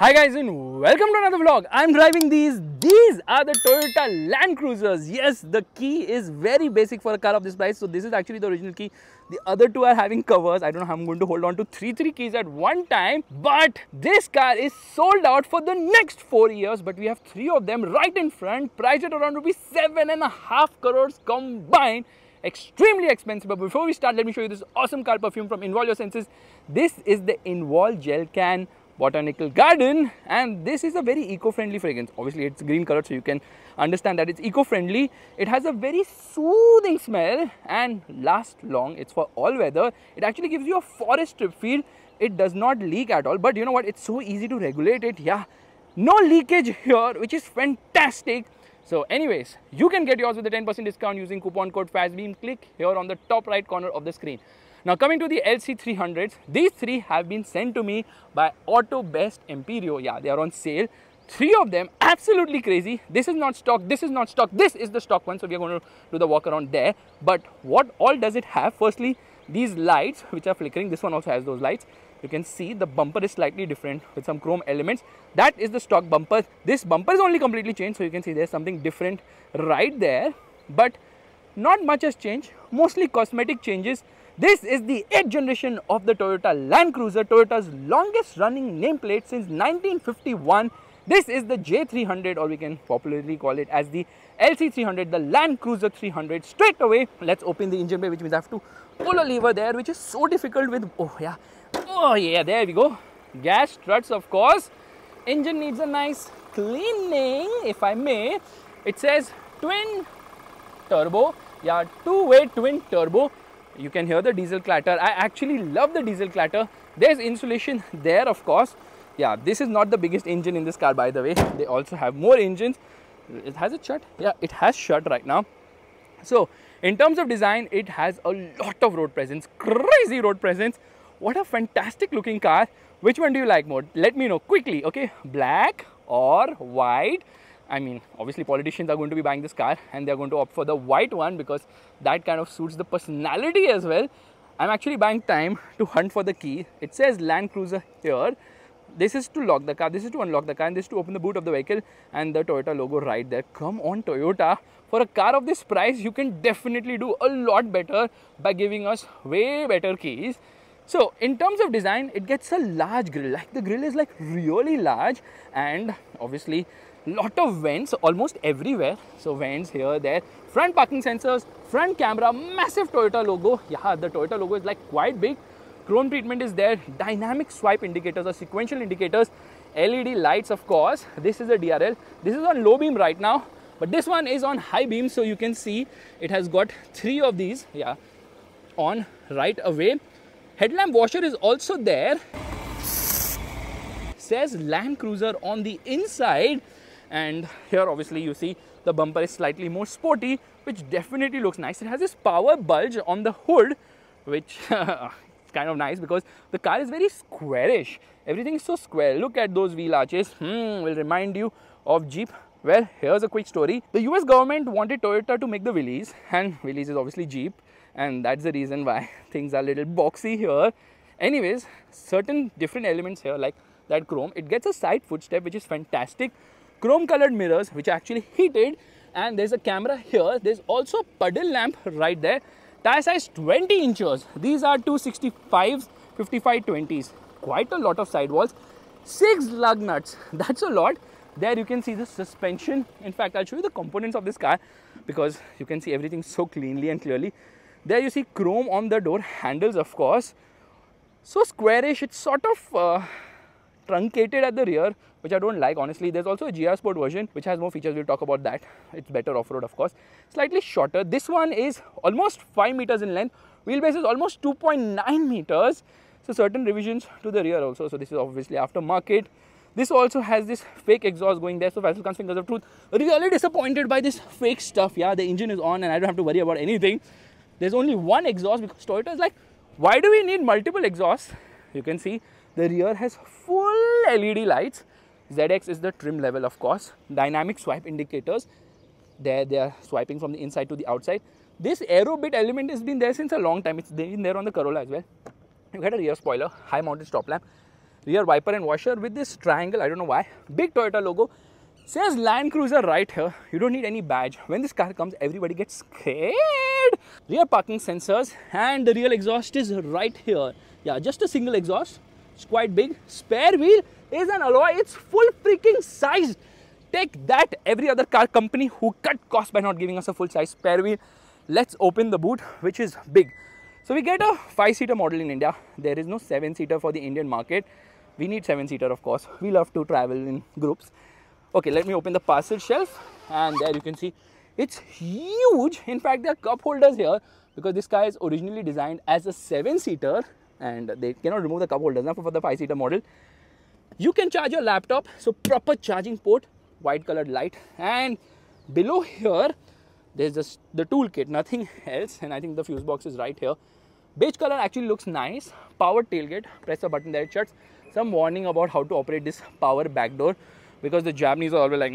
Hi guys and welcome to another vlog. I'm driving these. These are the Toyota Land Cruisers. Yes, the key is very basic for a car of this price. So this is actually the original key. The other two are having covers. I don't know how I'm going to hold on to three keys at one time. But this car is sold out for the next 4 years. But we have 3 of them right in front, priced at around rupees 7.5 crores combined. Extremely expensive. But before we start, let me show you this awesome car perfume from Involve Your Senses. This is the Involve Gel Can Botanical Garden, and this is a very eco-friendly fragrance. Obviously it's green color, so you can understand that it's eco-friendly. It has a very soothing smell and lasts long. It's for all weather. It actually gives you a forest trip feel. It does not leak at all, but you know what, it's so easy to regulate it. Yeah, no leakage here, which is fantastic. So anyways, you can get yours with a 10% discount using coupon code FASTBEAM. Click here on the top right corner of the screen. Now coming to the LC300s, these 3 have been sent to me by Auto Best Empirio. Yeah, they are on sale. 3 of them, absolutely crazy. This is not stock, this is not stock, this is the stock one. So we are going to do the walk around there. But what all does it have? Firstly, these lights which are flickering. This one also has those lights. You can see the bumper is slightly different with some chrome elements. That is the stock bumper. This bumper is only completely changed. So you can see there's something different right there. But not much has changed, mostly cosmetic changes. This is the 8th generation of the Toyota Land Cruiser, Toyota's longest running nameplate since 1951. This is the J300, or we can popularly call it as the LC300, the Land Cruiser 300. Straight away, let's open the engine bay, which means I have to pull a lever there, which is so difficult with, oh yeah, there we go. Gas struts, of course. Engine needs a nice cleaning, if I may. It says twin turbo, yeah, 2-way twin turbo. You can hear the diesel clatter. I actually love the diesel clatter. There's insulation there, of course. Yeah, this is not the biggest engine in this car, by the way. They also have more engines. It has it shut? Yeah, it has shut right now. So, in terms of design, it has a lot of road presence. Crazy road presence. What a fantastic looking car. Which one do you like more? Let me know quickly, okay? Black or white? I mean, obviously politicians are going to be buying this car and they are going to opt for the white one because that kind of suits the personality as well. I'm actually buying time to hunt for the key. It says Land Cruiser here. This is to lock the car, this is to unlock the car, and this is to open the boot of the vehicle, and the Toyota logo right there. Come on, Toyota. For a car of this price, you can definitely do a lot better by giving us way better keys. So in terms of design, it gets a large grille. Like the grille is like really large, and obviously lot of vents almost everywhere. So vents here, there, front parking sensors, front camera, massive Toyota logo. Yeah, the Toyota logo is like quite big. Chrome treatment is there, dynamic swipe indicators or sequential indicators, LED lights, of course. This is a DRL. This is on low beam right now, but this one is on high beam. So you can see it has got 3 of these, yeah, on right away. Headlamp washer is also there. Says Land Cruiser on the inside. And here obviously you see the bumper is slightly more sporty, which definitely looks nice. It has this power bulge on the hood, which is kind of nice because the car is very squarish. Everything is so square. Look at those wheel arches. Will remind you of Jeep. Well, here's a quick story. The US government wanted Toyota to make the Willys, and Willys is obviously Jeep, and that's the reason why things are a little boxy here. Anyways, certain different elements here, like that chrome, it gets a side footstep, which is fantastic. Chrome colored mirrors, which are actually heated, and there's a camera here. There's also a puddle lamp right there. Tire size 20 inches. These are 265s, 55 20s. Quite a lot of sidewalls. 6 lug nuts. That's a lot. There you can see the suspension. In fact, I'll show you the components of this car because you can see everything so cleanly and clearly. There you see chrome on the door handles, of course. So squarish. It's sort of truncated at the rear, which I don't like, honestly. There's also a GR Sport version which has more features. We'll talk about that. It's better off-road, of course. Slightly shorter. This one is almost 5 meters in length. Wheelbase is almost 2.9 meters. So certain revisions to the rear also. So this is obviously aftermarket. This also has this fake exhaust going there. So Faisal Khan's fingers of truth. Really disappointed by this fake stuff. Yeah, the engine is on and I don't have to worry about anything. There's only one exhaust because Toyota is like, why do we need multiple exhausts? You can see the rear has full LED lights. ZX is the trim level, of course. Dynamic swipe indicators. There they are swiping from the inside to the outside. This aero bit element has been there since a long time. It's been there on the Corolla as well. You get a rear spoiler, high mounted stop lamp, rear wiper and washer with this triangle. I don't know why. Big Toyota logo. Says Land Cruiser right here. You don't need any badge. When this car comes, everybody gets scared. Rear parking sensors, and the real exhaust is right here. Yeah, just a single exhaust. It's quite big. Spare wheel is an alloy. It's full freaking size. Take that, every other car company who cut cost by not giving us a full size spare wheel. Let's open the boot, which is big. So we get a 5-seater model in India. There is no 7-seater for the Indian market. We need 7-seater, of course. We love to travel in groups. Okay, let me open the parcel shelf, and there you can see it's huge. In fact, there are cup holders here because this car is originally designed as a 7-seater, and they cannot remove the cup holders now for the 5-seater model. You can charge your laptop, so proper charging port, white colored light, and below here there's just the toolkit, nothing else, and I think the fuse box is right here. Beige color actually looks nice. Power tailgate, press a button there, it shuts. Some warning about how to operate this power back door, because the Japanese are always like,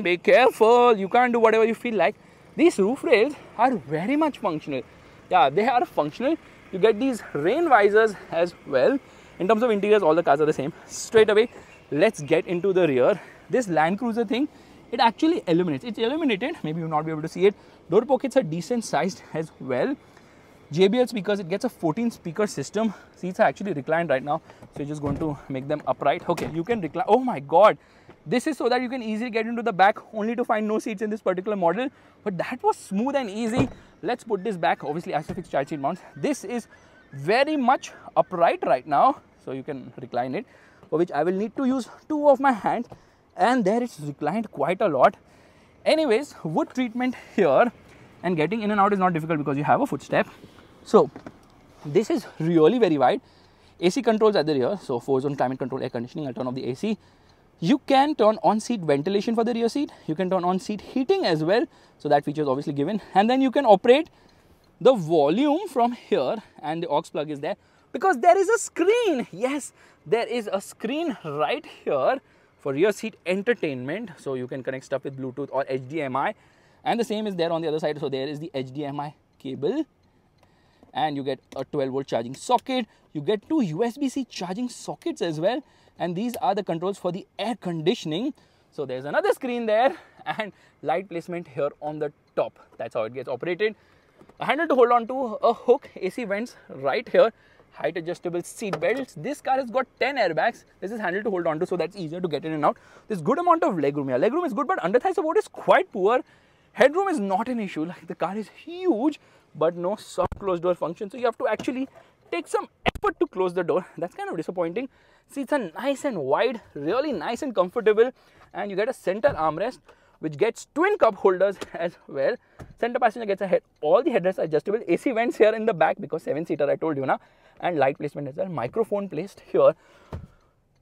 be careful, you can't do whatever you feel like. These roof rails are very much functional. Yeah, they are functional. You get these rain visors as well. In terms of interiors, all the cars are the same. Straight away, let's get into the rear. This Land Cruiser thing, it actually illuminates. It's illuminated, maybe you'll not be able to see it. Door pockets are decent sized as well. JBL speakers, it gets a 14 speaker system. Seats are actually reclined right now, so you're just going to make them upright. Okay, you can recline. Oh my god, this is so that you can easily get into the back, only to find no seats in this particular model, but that was smooth and easy. Let's put this back. Obviously Isofix child seat mounts. This is very much upright right now, so you can recline it, for which I will need to use 2 of my hands, and there it's reclined quite a lot. Anyways, wood treatment here, and getting in and out is not difficult because you have a footstep. So this is really very wide. AC controls at the rear, so 4-zone climate control, air conditioning. I'll turn off the AC. You can turn on seat ventilation for the rear seat. You can turn on seat heating as well, so that feature is obviously given. And then you can operate the volume from here, and the aux plug is there because there is a screen. Yes, there is a screen right here for rear seat entertainment, so you can connect stuff with Bluetooth or HDMI, and the same is there on the other side. So there is the HDMI cable, and you get a 12-volt charging socket. You get 2 USB-C charging sockets as well, and these are the controls for the air conditioning. So there's another screen there, and light placement here on the top. That's how it gets operated. A handle to hold on to, a hook, AC vents right here, height adjustable seat belts. This car has got 10 airbags. This is handle to hold on to, so that's easier to get in and out. There's good amount of legroom here. Legroom is good, but under thigh support is quite poor. Headroom is not an issue. Like, the car is huge, but no soft closed door function, so you have to actually take some effort to close the door. That's kind of disappointing. Seats are nice and wide, really nice and comfortable, and you get a center armrest which gets twin cup holders as well. Center passenger gets a head. All the headrests are adjustable. AC vents here in the back because 7-seater, I told you now, and light placement as well. Microphone placed here.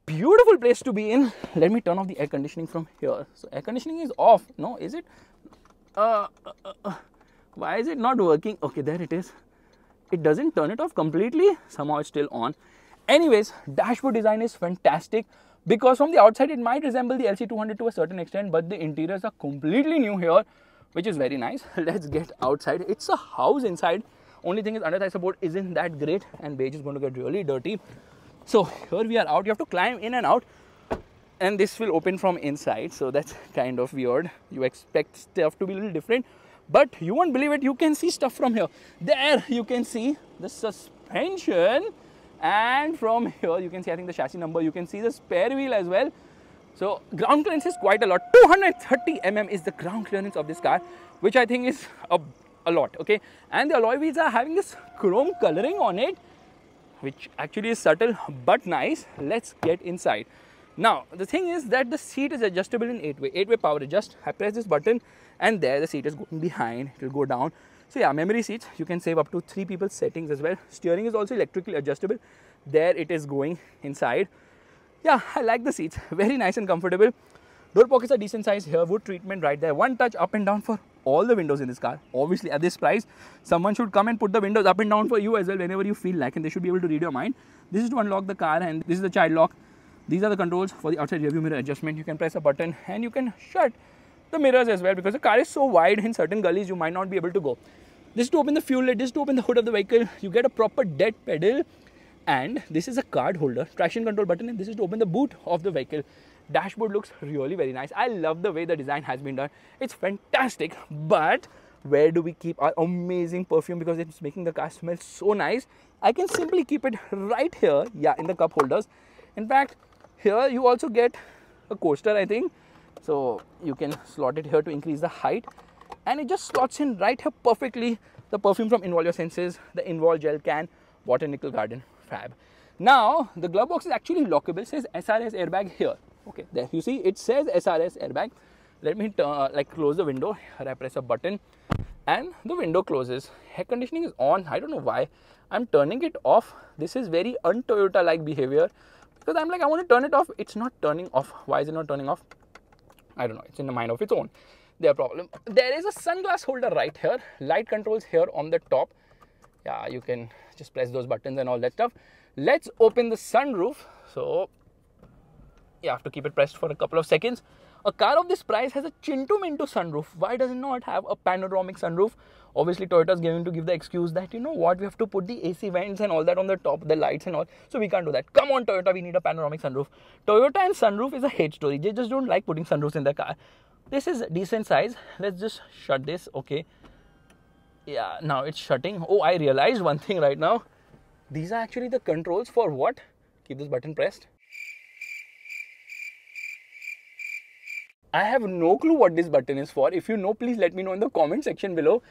Beautiful place to be in. Let me turn off the air conditioning from here. So air conditioning is off. No, is it? Why is it not working? Okay, there it is. It doesn't turn it off completely. Somehow it's still on. Anyways, dashboard design is fantastic because from the outside it might resemble the LC200 to a certain extent, but the interiors are completely new here, which is very nice. Let's get outside. It's a house inside. Only thing is under thigh support isn't that great, and beige is going to get really dirty. So here we are out. You have to climb in and out, and this will open from inside, so that's kind of weird. You expect stuff to be a little different, but you won't believe it. You can see stuff from here. There you can see the suspension, and from here you can see, I think, the chassis number. You can see the spare wheel as well. So ground clearance is quite a lot. 230 mm is the ground clearance of this car, which I think is a lot. Okay, and the alloy wheels are having this chrome coloring on it, which actually is subtle but nice. Let's get inside. Now the thing is that the seat is adjustable in 8-way power adjust. I press this button and there the seat is going behind, it will go down. So yeah, memory seats, you can save up to 3 people's settings as well. Steering is also electrically adjustable. There it is going inside. Yeah, I like the seats, very nice and comfortable. Door pockets are decent size here, wood treatment right there. One touch up and down for all the windows in this car. Obviously at this price, someone should come and put the windows up and down for you as well whenever you feel like, and they should be able to read your mind. This is to unlock the car, and this is the child lock. These are the controls for the outside rearview mirror adjustment. You can press a button and you can shut the mirrors as well, because the car is so wide, in certain gullies you might not be able to go. This is to open the fuel lid, this is to open the hood of the vehicle. You get a proper dead pedal. And this is a card holder, traction control button, and this is to open the boot of the vehicle. Dashboard looks really very nice. I love the way the design has been done. It's fantastic. But where do we keep our amazing perfume, because it's making the car smell so nice? I can simply keep it right here, yeah, in the cup holders. In fact, here you also get a coaster, I think, so you can slot it here to increase the height, and it just slots in right here perfectly. The perfume from Involve Your Senses, the Invol gel can, Botanical Garden, fab. Now the glove box is actually lockable. It says SRS airbag here. Okay, there you see it says SRS airbag. Let me close the window. Here I press a button and the window closes. Air conditioning is on. I don't know why I'm turning it off. This is very un-Toyota like behavior, because I'm like, I want to turn it off. It's not turning off. Why is it not turning off? I don't know. It's in a mind of its own. Their problem. There is a sunglass holder right here. Light controls here on the top. Yeah, you can just press those buttons and all that stuff. Let's open the sunroof. So you have to keep it pressed for a couple of seconds. A car of this price has a Chintu Mintu sunroof. Why does it not have a panoramic sunroof? Obviously, Toyota's going to give the excuse that, you know what, we have to put the AC vents and all that on the top, the lights and all. So we can't do that. Come on, Toyota, we need a panoramic sunroof. Toyota and sunroof is a hate story. They just don't like putting sunroofs in their car. This is decent size. Let's just shut this. Okay. Yeah, now it's shutting. Oh, I realized one thing right now. These are actually the controls for what? Keep this button pressed. I have no clue what this button is for. If you know, please let me know in the comment section below.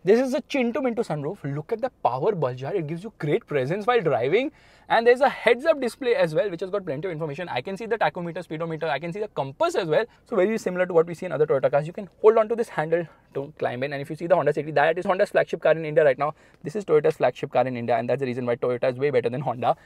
This is a Chintu Mintu sunroof. Look at the power bulge. It gives you great presence while driving. And there's a heads-up display as well, which has got plenty of information. I can see the tachometer, speedometer. I can see the compass as well. So very similar to what we see in other Toyota cars. You can hold on to this handle to climb in. And if you see the Honda City, that is Honda's flagship car in India right now. This is Toyota's flagship car in India. And that's the reason why Toyota is way better than Honda.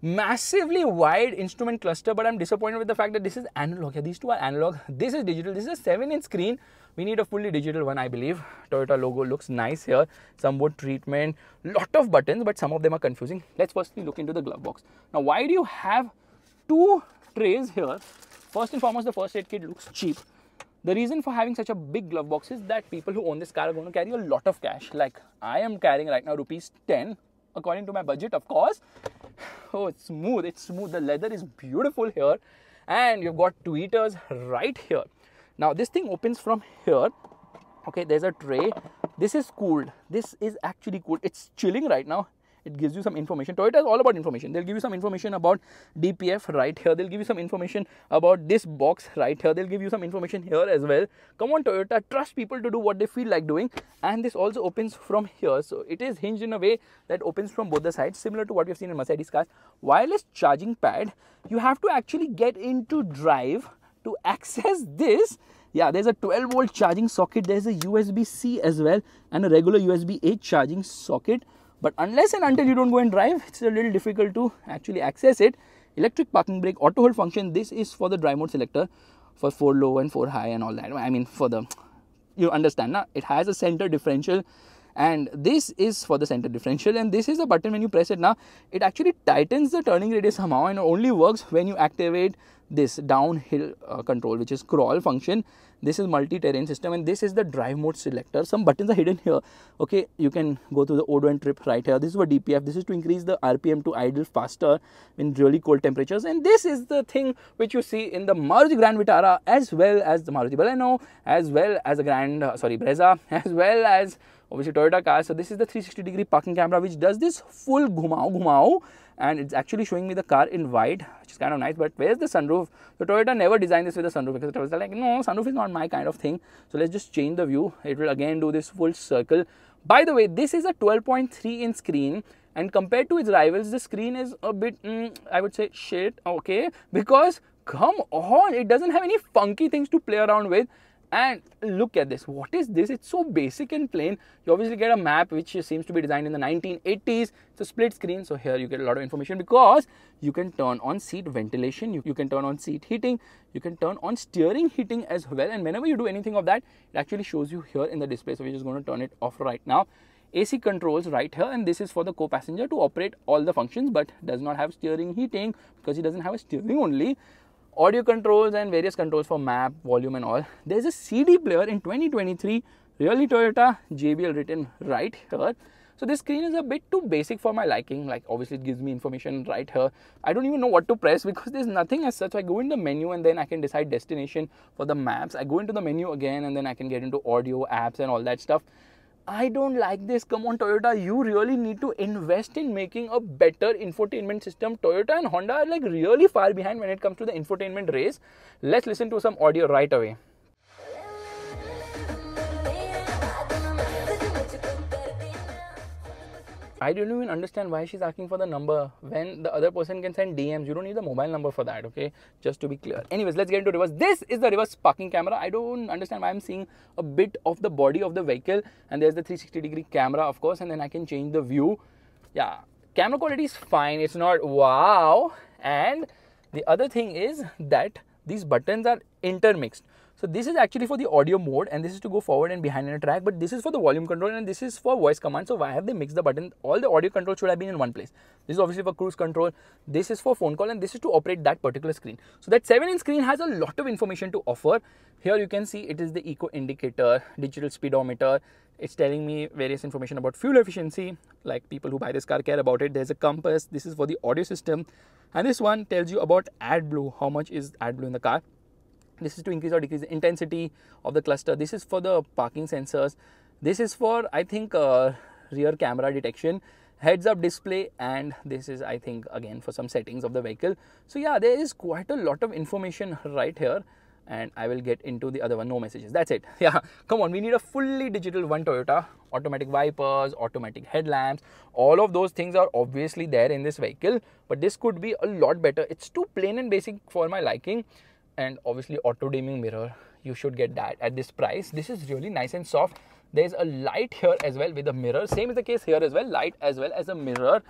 Massively wide instrument cluster, but I'm disappointed with the fact that this is analog. Yeah, these two are analog. This is digital. This is a 7-inch screen. We need a fully digital one, I believe. Toyota logo looks nice here. Some wood treatment, lot of buttons, but some of them are confusing. Let's firstly look into the glove box. Now, why do you have two trays here? First and foremost, the first aid kit looks cheap. The reason for having such a big glove box is that people who own this car are going to carry a lot of cash. Like I am carrying right now ₹10, according to my budget, of course. Oh, it's smooth. It's smooth. The leather is beautiful here. And you've got tweeters right here. Now, this thing opens from here. Okay, there's a tray. This is cooled. This is actually cooled. It's chilling right now. It gives you some information. Toyota is all about information. They'll give you some information about DPF right here. They'll give you some information about this box right here. They'll give you some information here as well. Come on, Toyota. Trust people to do what they feel like doing. And this also opens from here. So it is hinged in a way that opens from both the sides, similar to what we've seen in Mercedes cars. Wireless charging pad. You have to actually get into drive to access this. Yeah, there's a 12-volt charging socket. There's a USB-C as well and a regular USB-A charging socket. But unless and until you don't go and drive, it's a little difficult to actually access it. Electric parking brake, auto hold function. This is for the drive mode selector for 4 low and 4 high and all that. I mean, for the, you understand, na? It has a center differential. And this is for the center differential, and this is a button. When you press it now, it actually tightens the turning radius somehow, and it only works when you activate this downhill control, which is crawl function. This is multi-terrain system, and this is the drive mode selector. Some buttons are hidden here. Okay, you can go to the Odo and trip right here. This is for DPF. This is to increase the RPM to idle faster in really cold temperatures. And this is the thing which you see in the Maruti Grand Vitara, as well as the Maruti Baleno, as well as the Brezza, as well as obviously Toyota cars. So this is the 360-degree parking camera, which does this full ghumao, and it's actually showing me the car in wide, which is kind of nice. But where's the sunroof? So Toyota never designed this with a sunroof, because it was like, no, sunroof is not my kind of thing. So let's just change the view. It will again do this full circle. By the way, this is a 12.3-inch screen, and compared to its rivals, the screen is a bit, I would say, shit, okay, because come on, it doesn't have any funky things to play around with. And look at this. What is this? It's so basic and plain. You obviously get a map which seems to be designed in the 1980s. It's a split screen. So here you get a lot of information, because you can turn on seat ventilation. You can turn on seat heating. You can turn on steering heating as well. And whenever you do anything of that, it actually shows you here in the display. So we're just going to turn it off right now. AC controls right here, and this is for the co-passenger to operate all the functions, but does not have steering heating because he doesn't have a steering only. Audio controls and various controls for map, volume and all. There's a CD player in 2023, really Toyota, JBL written right here. So this screen is a bit too basic for my liking. Like obviously it gives me information right here. I don't even know what to press because there's nothing as such. I go in the menu and then I can decide destination for the maps. I go into the menu again and then I can get into audio, apps and all that stuff. I don't like this. Come on, Toyota, you really need to invest in making a better infotainment system. Toyota and Honda are like really far behind when it comes to the infotainment race. Let's listen to some audio right away. I don't even understand why she's asking for the number when the other person can send DMs. You don't need the mobile number for that, okay? Just to be clear. Anyways, let's get into reverse. This is the reverse parking camera. I don't understand why I'm seeing a bit of the body of the vehicle. And there's the 360-degree camera, of course. And then I can change the view. Yeah, camera quality is fine. It's not wow. And the other thing is that these buttons are intermixed. So this is actually for the audio mode and this is to go forward and behind in a track, but this is for the volume control and this is for voice command. So why have they mixed the button? All the audio control should have been in one place. This is obviously for cruise control. This is for phone call and this is to operate that particular screen. So that 7-inch screen has a lot of information to offer. Here you can see it is the eco indicator, digital speedometer. It's telling me various information about fuel efficiency, like people who buy this car care about it. There's a compass. This is for the audio system. And this one tells you about AdBlue, how much is AdBlue in the car. This is to increase or decrease the intensity of the cluster. This is for the parking sensors. This is for, I think, rear camera detection, heads up display, and this is, I think, again for some settings of the vehicle. So yeah, there is quite a lot of information right here. And I will get into the other one. No messages. That's it. Yeah, come on. We need a fully digital one Toyota. Automatic wipers, automatic headlamps. All of those things are obviously there in this vehicle. But this could be a lot better. It's too plain and basic for my liking. And obviously auto dimming mirror, you should get that at this price. This is really nice and soft. There's a light here as well with a mirror. Same is the case here as well, light as well as a mirror.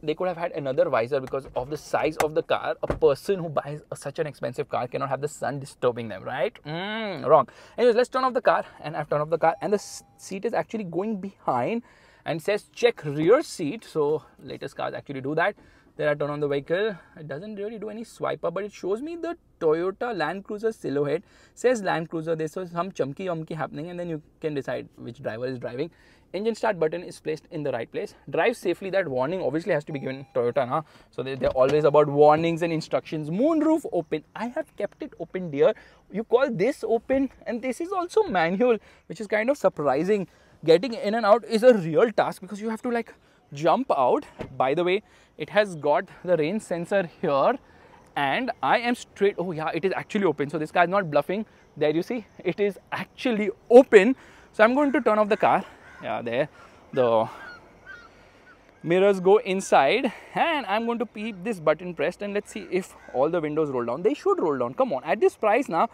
They could have had another visor because of the size of the car. A person who buys such an expensive car cannot have the sun disturbing them, right? Wrong. Anyways, let's turn off the car, and I've turned off the car and the seat is actually going behind and says check rear seat. So latest cars actually do that. Then I turn on the vehicle. It doesn't really do any swipe up, but it shows me the Toyota Land Cruiser silhouette. Says Land Cruiser. There's some chumky happening, and then you can decide which driver is driving. Engine start button is placed in the right place. Drive safely. That warning obviously has to be given Toyota, na? So they're always about warnings and instructions. Moonroof open. I have kept it open, dear. You call this open, and this is also manual, which is kind of surprising. Getting in and out is a real task because you have to like jump out. By the way, it has got the rain sensor here and I am straight. Oh yeah, it is actually open. So this car is not bluffing. There you see, it is actually open. So I'm going to turn off the car. Yeah, there. The mirrors go inside and I'm going to keep this button pressed and let's see if all the windows roll down. They should roll down. Come on, at this price now,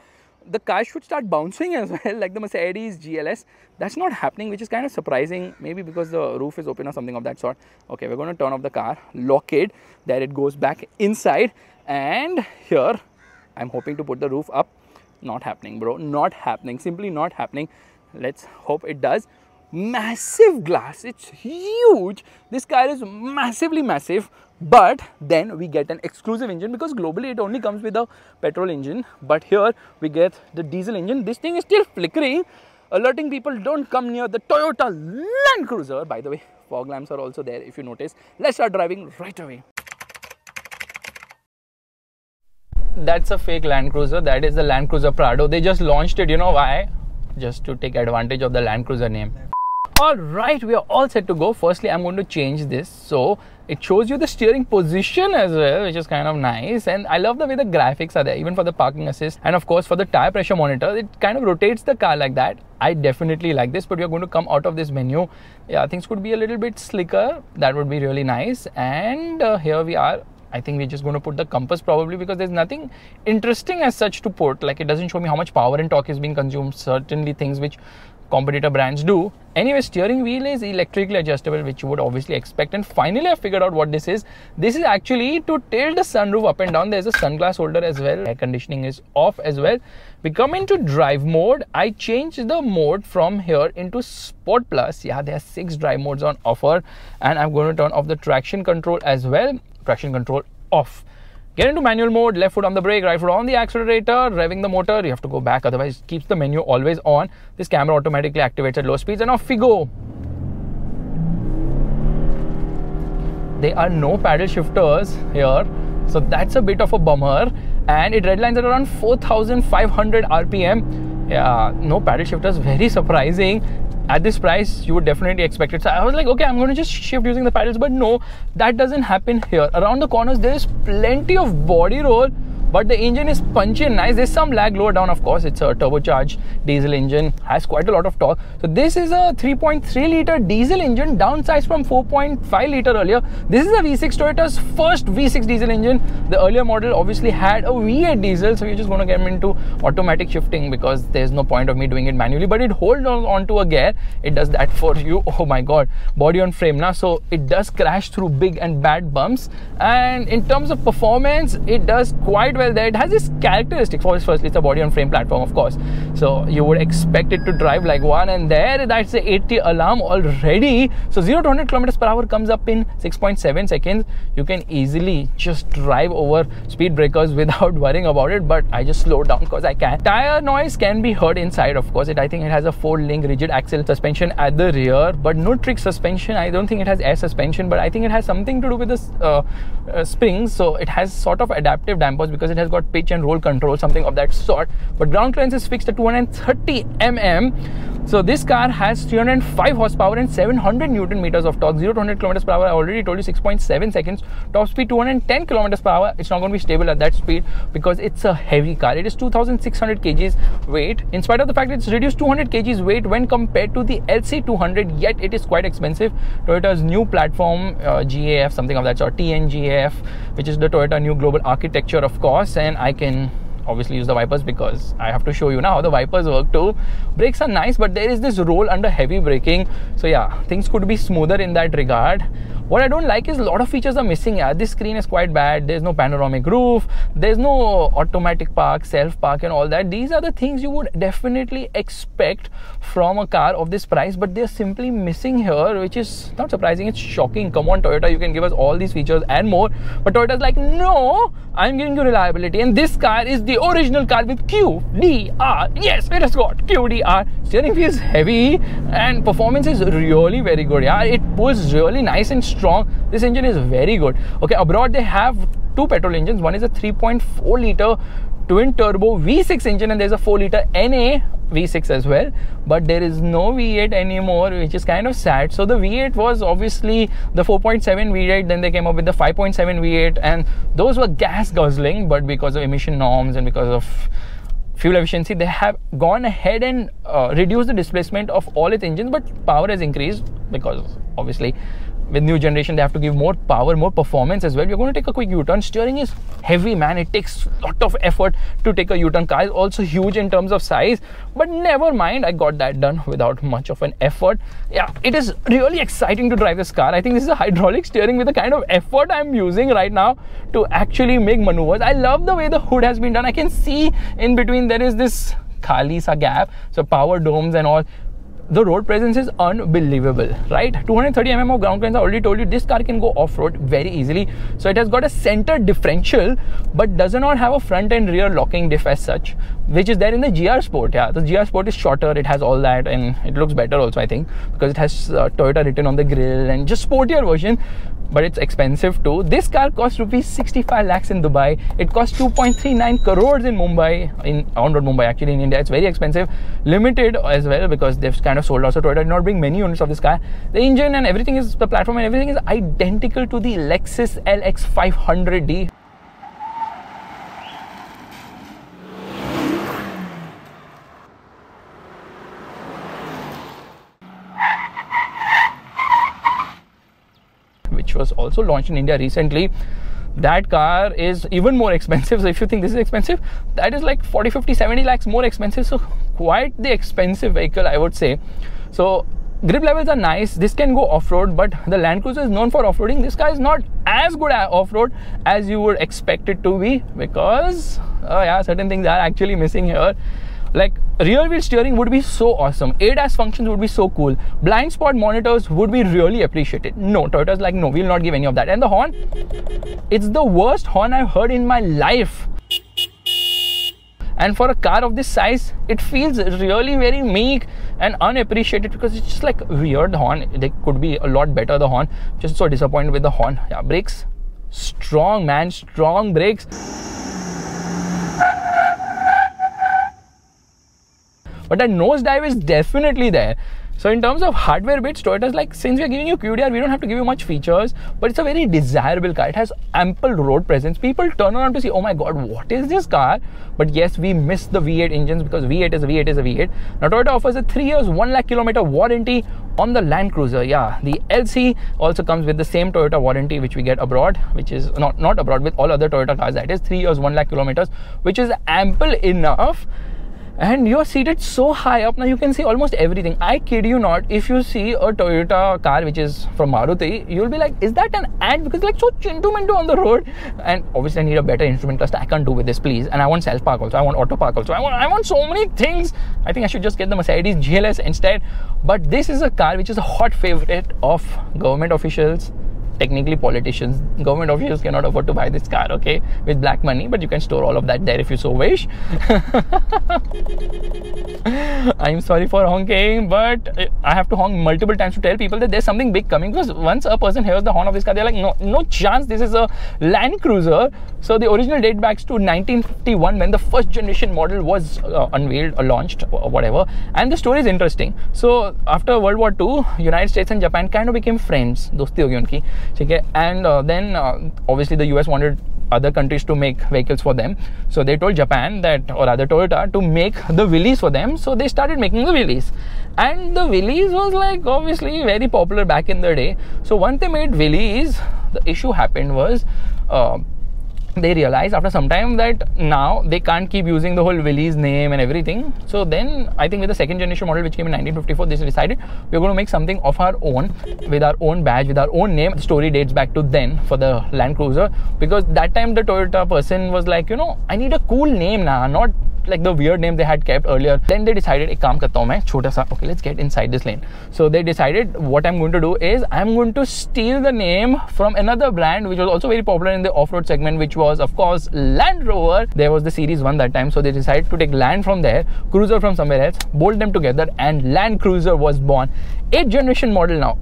the car should start bouncing as well, like the Mercedes GLS. That's not happening, which is kind of surprising. Maybe because the roof is open or something of that sort. Okay, we're going to turn off the car, lock it. There it goes back inside. And here, I'm hoping to put the roof up. Not happening, bro. Not happening. Simply not happening. Let's hope it does. Massive glass. It's huge. This car is massively massive. But then we get an exclusive engine because globally it only comes with a petrol engine. But here we get the diesel engine. This thing is still flickering, alerting people don't come near the Toyota Land Cruiser. By the way, fog lamps are also there if you notice. Let's start driving right away. That's a fake Land Cruiser. That is the Land Cruiser Prado. They just launched it. You know why? Just to take advantage of the Land Cruiser name. Alright, we are all set to go. Firstly, I'm going to change this. So it shows you the steering position as well, which is kind of nice. And I love the way the graphics are there, even for the parking assist. And of course, for the tire pressure monitor, it kind of rotates the car like that. I definitely like this, but we are going to come out of this menu. Yeah, things could be a little bit slicker. That would be really nice. And here we are. I think we're just going to put the compass probably because there's nothing interesting as such to put. Like it doesn't show me how much power and torque is being consumed. Certainly things which competitor brands do. Anyway, steering wheel is electrically adjustable, which you would obviously expect. And finally, I figured out what this is. This is actually to tilt the sunroof up and down. There's a sunglass holder as well. Air conditioning is off as well. We come into drive mode. I changed the mode from here into Sport Plus. Yeah, there are 6 drive modes on offer. And I'm going to turn off the traction control as well. Traction control off. Get into manual mode, left foot on the brake, right foot on the accelerator, revving the motor. You have to go back, otherwise it keeps the menu always on. This camera automatically activates at low speeds and off we go. there are no paddle shifters here, so that's a bit of a bummer. And it redlines at around 4,500 RPM. Yeah, no paddle shifters, very surprising. At this price, you would definitely expect it. So I was like, okay, I'm going to just shift using the paddles, but no, that doesn't happen here. Around the corners, there is plenty of body roll, but the engine is punchy and nice. There's some lag lower down, of course. It's a turbocharged diesel engine, has quite a lot of torque. So this is a 3.3 liter diesel engine, downsized from 4.5 liter earlier. This is a V6, Toyota's first V6 diesel engine. The earlier model obviously had a V8 diesel, so you're just going to get into automatic shifting because there's no point of me doing it manually. But it holds on to a gear. It does that for you. Oh my god, body on frame now, so it does crash through big and bad bumps. And in terms of performance, it does quite well there. It has this characteristic. Firstly, it's a body on frame platform, of course, so you would expect it to drive like one, and there that's the 80 alarm already. So 0 to 100 kilometers per hour comes up in 6.7 seconds. You can easily just drive over speed breakers without worrying about it, but I just slowed down because I can. Tire noise can be heard inside, of course. I think it has a 4-link rigid axle suspension at the rear, but no trick suspension. I don't think it has air suspension, but I think it has something to do with the springs. So it has sort of adaptive dampers because it has got pitch and roll control, something of that sort. But ground clearance is fixed at 230 mm. So this car has 305 horsepower and 700 Newton meters of torque. 0 to 100 kilometers per hour, I already told you, 6.7 seconds. Top speed 210 kilometers per hour. It's not going to be stable at that speed because it's a heavy car. It is 2,600 kgs weight. In spite of the fact it's reduced 200 kgs weight when compared to the LC200, yet it is quite expensive. Toyota's new platform, GAF, something of that sort, TNGAF, which is the Toyota new global architecture, of course. And I can obviously use the wipers because I have to show you now how the wipers work too. Brakes are nice, but there is this roll under heavy braking, so yeah, things could be smoother in that regard. What I don't like is a lot of features are missing. Yeah, this screen is quite bad. There's no panoramic roof, there's no automatic park, self park and all that. These are the things you would definitely expect from a car of this price, but they're simply missing here, which is not surprising. It's shocking. Come on, Toyota, you can give us all these features and more, but Toyota's like, no, I'm giving you reliability. And this car is the original car with QDR. Yes, it has got QDR. Steering wheel is heavy and performance is really very good. Yeah, it pulls really nice and strong. This engine is very good. Okay, abroad they have two petrol engines. One is a 3.4 liter twin turbo V6 engine, and there's a 4 liter NA V6 as well, but there is no V8 anymore, which is kind of sad. So the V8 was obviously the 4.7 V8, then they came up with the 5.7 V8, and those were gas guzzling, but because of emission norms and because of fuel efficiency, they have gone ahead and reduced the displacement of all its engines, but power has increased because obviously with new generation they have to give more power, more performance as well. You're going to take a quick U-turn. Steering is heavy, man. It takes a lot of effort to take a U-turn. Car is also huge in terms of size, but never mind, I got that done without much of an effort. Yeah, it is really exciting to drive this car. I think this is a hydraulic steering with the kind of effort I'm using right now to actually make maneuvers. I love the way the hood has been done. I can see in between there is this khali sa gap, so power domes and all. The road presence is unbelievable, right? 230 mm of ground clearance. I already told you this car can go off-road very easily. So it has got a center differential, but does not have a front and rear locking diff as such, which is there in the GR Sport. Yeah, the GR Sport is shorter, it has all that, and it looks better also, I think, because it has Toyota written on the grille and just sportier version. But it's expensive too. This car costs rupees 65 lakhs in Dubai. It costs 2.39 crores in Mumbai, on road Mumbai actually. In India it's very expensive, limited as well because they've kind of sold out. So Toyota did not bring many units of this car. The engine and everything is, the platform and everything is identical to the Lexus LX 500D. Which was also launched in India recently. That car is even more expensive. So if you think this is expensive, that is like 40, 50, 70 lakhs more expensive. So quite the expensive vehicle, I would say. So grip levels are nice. This can go off-road, but the Land Cruiser is known for off-roading. This car is not as good at off-road as you would expect it to be because yeah, certain things are actually missing here. Like rear wheel steering would be so awesome. ADAS functions would be so cool. Blind spot monitors would be really appreciated. No, Toyota's like, no, we'll not give any of that. And the horn, it's the worst horn I've heard in my life. And for a car of this size, it feels really very meek. and unappreciated because it's just like weird. The horn, they could be a lot better, the horn. Just so disappointed with the horn. Yeah, brakes, strong man, strong brakes. But that nosedive is definitely there. So in terms of hardware bits, Toyota's like, since we're giving you QDR, we don't have to give you much features, but it's a very desirable car. It has ample road presence. People turn around to see, oh my god, what is this car? But yes, we miss the V8 engines because V8 is a V8 is a V8. Now Toyota offers a 3 years, 1 lakh kilometer warranty on the Land Cruiser. Yeah, the LC also comes with the same Toyota warranty which we get abroad, which is not abroad, with all other Toyota cars. That is 3 years, 1 lakh kilometers, which is ample enough. And you're seated so high up, now you can see almost everything. I kid you not, if you see a Toyota car which is from Maruti, you'll be like, is that an ant? Because it's like so chintu-mintu on the road. And obviously I need a better instrument cluster. I can't do with this, please. And I want self park also, I want auto park also, I want so many things. I think I should just get the Mercedes GLS instead. But this is a car which is a hot favorite of government officials, technically politicians. Government officials cannot afford to buy this car, okay, with black money, but you can store all of that there if you so wish. I'm sorry for honking, but I have to honk multiple times to tell people that there's something big coming, because once a person hears the horn of this car, they're like, no chance, this is a Land Cruiser. So the original date backs to 1951 when the first generation model was unveiled or launched or whatever. And the story is interesting. So after World War II, United States and Japan kind of became friends. Dosti ho gayi unki. And then obviously the US wanted other countries to make vehicles for them, so they told Japan that, or rather Toyota, to make the Willys for them. So they started making the Willys, and the Willys was like obviously very popular back in the day. So once they made Willys, the issue happened was they realized after some time that now they can't keep using the whole Willys name and everything. So then I think with the second generation model which came in 1954, they decided we're going to make something of our own, with our own badge, with our own name. The story dates back to then for the Land Cruiser, because that time the Toyota person was like, you know, I need a cool name now, not like the weird name they had kept earlier. Then they decided, ek kaam karta hu main, chota sa, okay, let's get inside this lane. So they decided, what I'm going to do is I'm going to steal the name from another brand which was also very popular in the off-road segment, which was of course Land Rover. There was the Series 1 that time, so they decided to take Land from there, Cruiser from somewhere else, bolt them together, and Land Cruiser was born. 8th generation model now.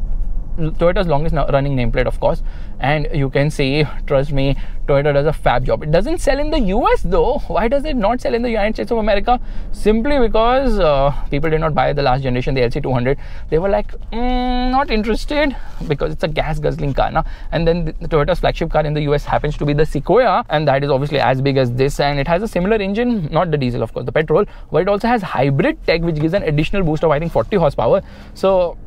Toyota's longest running nameplate, of course, and you can see, trust me, Toyota does a fab job. It doesn't sell in the US though. Why does it not sell in the United States of America? Simply because people did not buy the last generation, the LC200. They were like, not interested, because it's a gas guzzling car now. And then the Toyota's flagship car in the US happens to be the Sequoia, and that is obviously as big as this, and it has a similar engine, not the diesel of course, the petrol, but it also has hybrid tech which gives an additional boost of I think 40 horsepower. So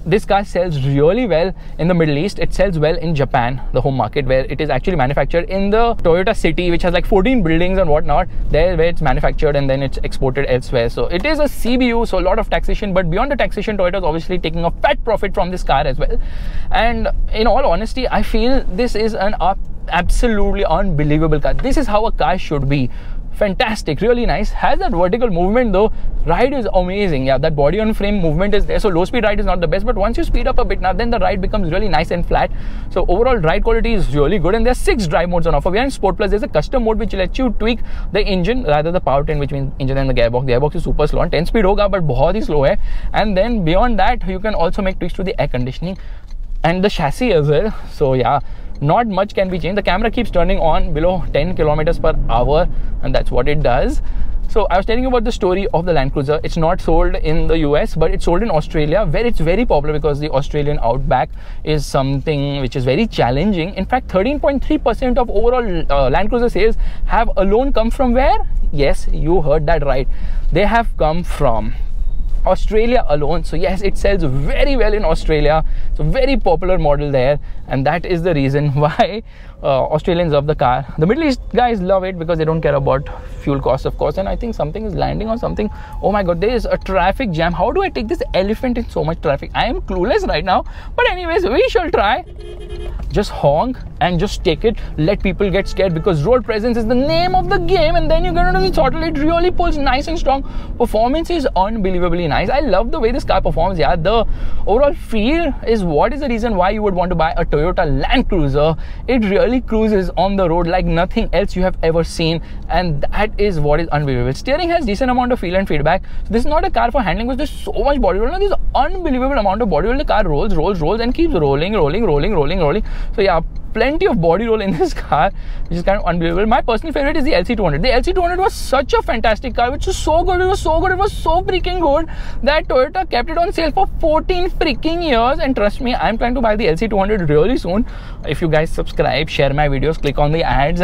this car sells really well in the Middle East. It sells well in Japan, the home market, where it is actually manufactured in the Toyota City, which has like 14 buildings and whatnot. There where it's manufactured and then it's exported elsewhere. So it is a CBU, so a lot of taxation. But beyond the taxation, Toyota is obviously taking a fat profit from this car as well. And in all honesty, I feel this is an absolutely unbelievable car. This is how a car should be. Fantastic, really nice. Has that vertical movement though. Ride is amazing. Yeah, that body on frame movement is there. So low speed ride is not the best, but once you speed up a bit now, then the ride becomes really nice and flat. So overall ride quality is really good, and there are 6 drive modes on offer. We are in Sport Plus. There's a custom mode which lets you tweak the engine, rather the powertrain, which means engine and the gearbox. The gearbox is super slow, and 10 speed hoga, but bahut hi slow hai. And then beyond that, you can also make tweaks to the air conditioning and the chassis as well. So yeah, not much can be changed. The camera keeps turning on below 10 kilometers per hour, and that's what it does. So I was telling you about the story of the Land Cruiser. It's not sold in the US, but it's sold in Australia, where it's very popular because the Australian outback is something which is very challenging. In fact, 13.3% of overall Land Cruiser sales have alone come from where? Yes, you heard that right. They have come from Australia alone. So yes, it sells very well in Australia. It's a very popular model there, and that is the reason why Australians love the car. The Middle East guys love it because they don't care about fuel costs, of course. And I think something is landing or something. Oh my god, there is a traffic jam. How do I take this elephant in so much traffic? I am clueless right now, but anyways, we shall try. Just honk and just take it. Let people get scared, because road presence is the name of the game. And then you get into the throttle, it really pulls nice and strong. Performance is unbelievably nice. I love the way this car performs. Yeah, the overall feel is what is the reason why you would want to buy a Toyota Land Cruiser. It really cruises on the road like nothing else you have ever seen, and that is what is unbelievable. Steering has decent amount of feel and feedback. So this is not a car for handling because there's so much body roll. There's unbelievable amount of body roll. The car rolls and keeps rolling. So yeah, plenty of body roll in this car, which is kind of unbelievable. My personal favorite is the LC200. The LC200 was such a fantastic car, which was so good. It was so freaking good that Toyota kept it on sale for 14 freaking years. And trust me, I'm planning to buy the LC200 really soon. If you guys subscribe, share my videos, click on the ads.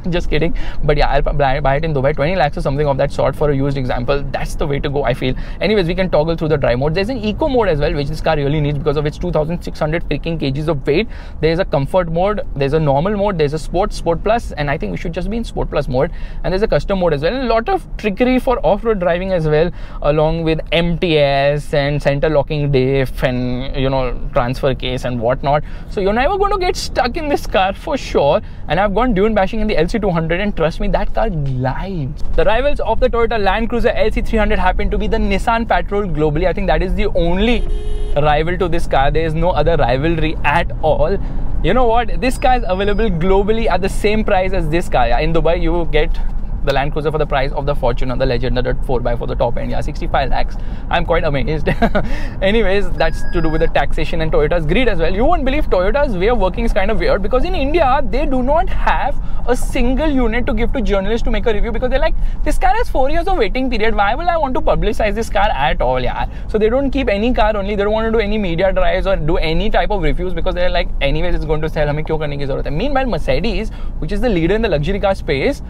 Just kidding. But yeah, I'll buy it in Dubai. 20 lakhs or something of that sort for a used example. That's the way to go, I feel. Anyways, we can toggle through the drive mode. There's an eco mode as well, which this car really needs because of its 2,600 freaking kgs of weight. There's a comfort mode, there's a normal mode, there's a sport plus, and I think we should just be in sport plus mode. And there's a custom mode as well. And a lot of trickery for off-road driving as well, along with MTS and center locking diff and, you know, transfer case and whatnot. So you're never going to get stuck in this car for sure. And I've gone dune bashing in the LC200, and trust me, that car glides. The rivals of the Toyota Land Cruiser LC300 happen to be the Nissan Patrol globally. I think that is the only rival to this car. There is no other rivalry at all. You know what? This car is available globally at the same price as this car. In Dubai, you get the Land Cruiser for the price of the Fortuner, the Legend, the 4x4, the top end. Yeah, 65 lakhs. I'm quite amazed. Anyways, that's to do with the taxation and Toyota's greed as well. You won't believe Toyota's way of working is kind of weird, because in India, they do not have a single unit to give to journalists to make a review, because they're like, this car has 4 years of waiting period. Why will I want to publicize this car at all? Yeah. So they don't keep any car only. They don't want to do any media drives or do any type of reviews, because they're like, anyways, it's going to sell. Hame kyo karne ki zarurat hai? Meanwhile, Mercedes, which is the leader in the luxury car space,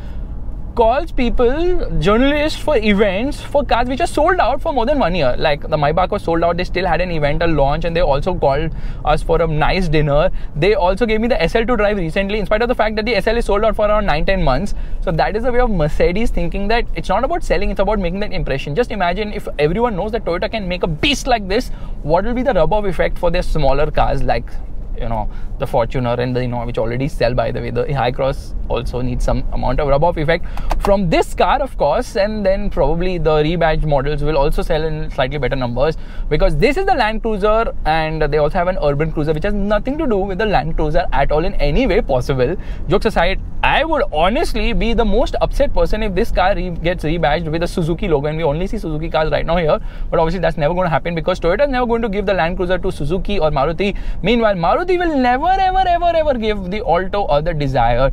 calls people, journalists, for events for cars which are sold out for more than 1 year. Like the Maybach was sold out, they still had an event, a launch, and they also called us for a nice dinner. They also gave me the SL to drive recently, in spite of the fact that the SL is sold out for around 9-10 months. So that is the way of Mercedes thinking, that it's not about selling, it's about making that impression. Just imagine if everyone knows that Toyota can make a beast like this, what will be the rub-off effect for their smaller cars like, you know, the Fortuner and the, you know, which already sell, by the way. The High Cross also needs some amount of rub-off effect from this car, of course, and then probably the rebadged models will also sell in slightly better numbers, because this is the Land Cruiser, and they also have an urban cruiser which has nothing to do with the Land Cruiser at all in any way possible. Jokes aside, I would honestly be the most upset person if this car gets rebadged with a Suzuki logo, and we only see Suzuki cars right now here, but obviously that's never going to happen, because Toyota is never going to give the Land Cruiser to Suzuki or Maruti. Meanwhile, Maruti will never ever give the Alto or the Desire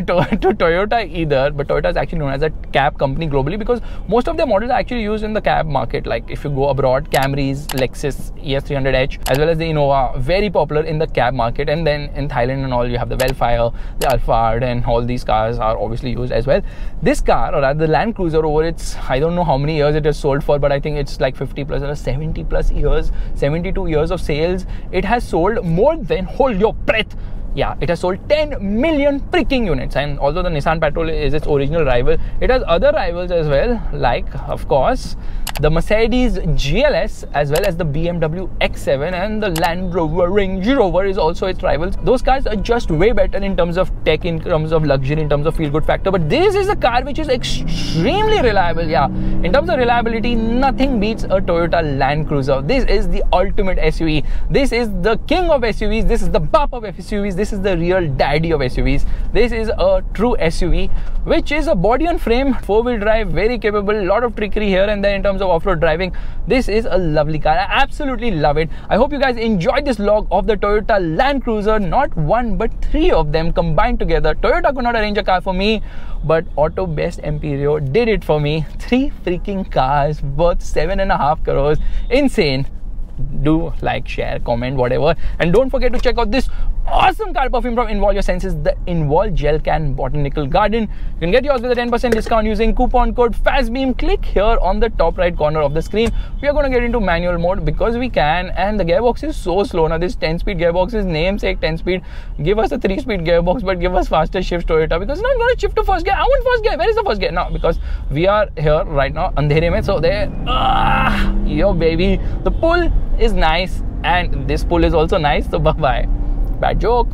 to Toyota either. But Toyota is actually known as a cab company globally, because most of their models are actually used in the cab market. Like if you go abroad, Camrys, Lexus ES300H, as well as the Innova, very popular in the cab market. And then in Thailand and all, you have the Velfire, the Alphard, and all these cars are obviously used as well. This car, or rather the Land Cruiser, over its, I don't know how many years it has sold for, but I think it's like 50 plus or 70 plus years, 72 years of sales. It has sold more than, hold your breath, yeah, it has sold 10 million freaking units. And although the Nissan Patrol is its original rival, it has other rivals as well, like, of course, the Mercedes GLS, as well as the BMW X7, and the Land Rover Range Rover is also its rivals. Those cars are just way better in terms of tech, in terms of luxury, in terms of feel-good factor. But this is a car which is extremely reliable. Yeah, in terms of reliability, nothing beats a Toyota Land Cruiser. This is the ultimate SUV. This is the king of SUVs. This is the bap of SUVs. This is the real daddy of SUVs. This is a true SUV, which is a body on frame, 4-wheel drive, very capable, a lot of trickery here and there in terms of off-road driving. This is a lovely car. I absolutely love it. I hope you guys enjoyed this vlog of the Toyota Land Cruiser. Not one, but 3 of them combined together. Toyota could not arrange a car for me, but Auto Best Empirio did it for me. 3 freaking cars worth 7.5 crores. Insane. Do like, share, comment, whatever, and don't forget to check out this awesome car perfume from Involve Your Senses, the Involve Gel Can Botanical Garden. You can get yours with a 10% discount using coupon code FASTBEAM. Click here on the top right corner of the screen. We are going to get into manual mode because we can, and the gearbox is so slow now. This 10-speed gearbox is namesake 10-speed. Give us a 3-speed gearbox, but give us faster shifts, Toyota, because it's not going to shift to first gear. I want first gear. Where is the first gear? Now, because we are here right now, andhere mein, so there, yo baby, the pull is nice, and this pull is also nice, so bye bye. Bad joke.